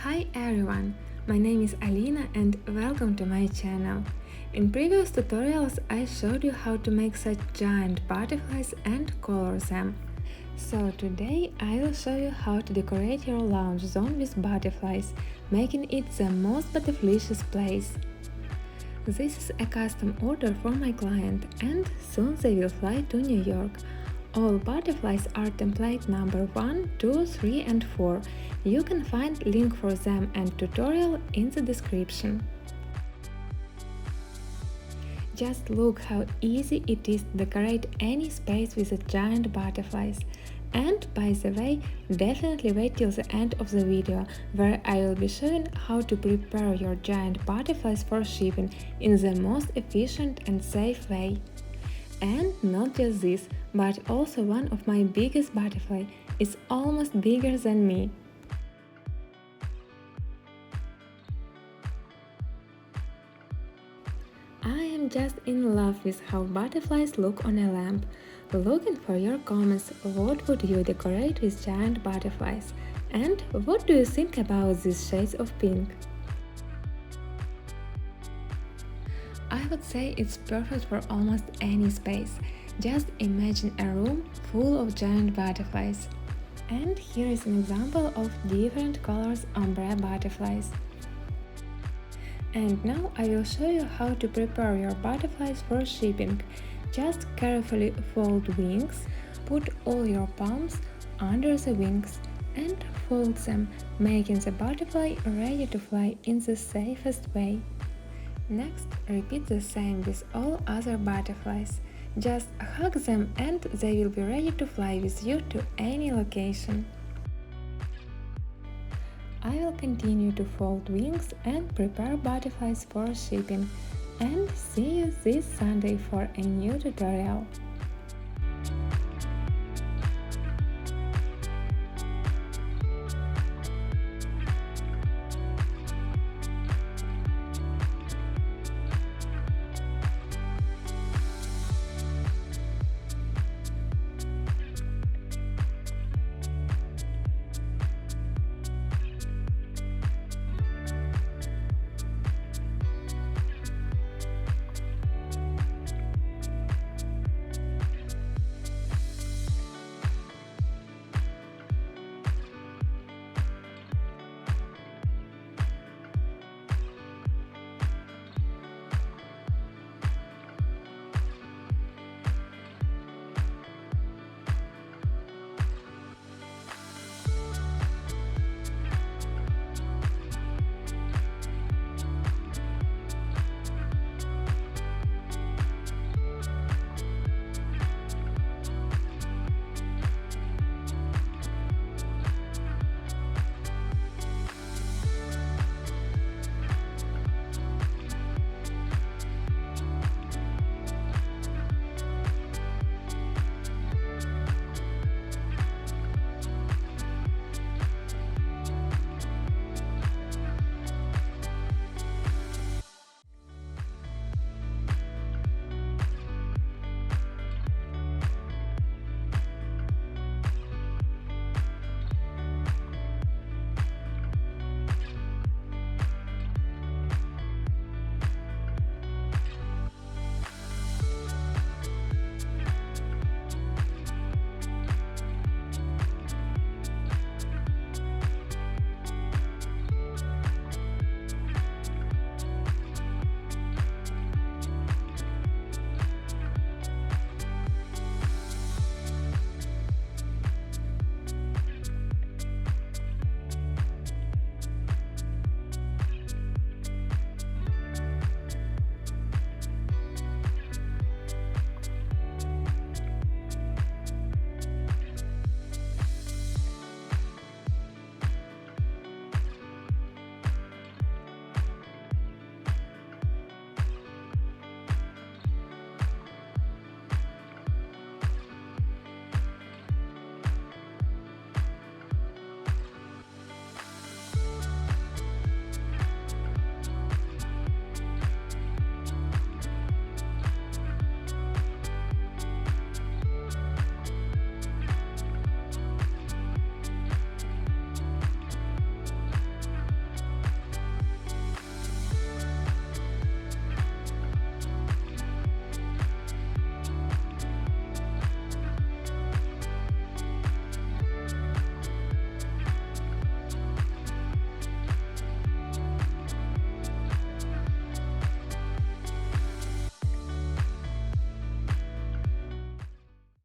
Hi everyone, my name is Alina and welcome to my channel. In previous tutorials I showed you how to make such giant butterflies and color them. So today I will show you how to decorate your lounge zone with butterflies, making it the most butterflicious place. This is a custom order for my client and soon they will fly to New York. All butterflies are template number 1, 2, 3 and 4. You can find link for them and tutorial in the description. Just look how easy it is to decorate any space with the giant butterflies. And by the way, definitely wait till the end of the video, where I will be showing how to prepare your giant butterflies for shipping in the most efficient and safe way. And not just this, but also one of my biggest butterfly is almost bigger than me. I am just in love with how butterflies look on a lamp. Looking for your comments, what would you decorate with giant butterflies? And what do you think about these shades of pink? I would say it's perfect for almost any space. Just imagine a room full of giant butterflies. And here is an example of different colors ombre butterflies. And now I will show you how to prepare your butterflies for shipping. Just carefully fold wings, put all your palms under the wings and fold them, making the butterfly ready to fly in the safest way. Next, repeat the same with all other butterflies. Just hug them and they will be ready to fly with you to any location. I will continue to fold wings and prepare butterflies for shipping. And see you this Sunday for a new tutorial.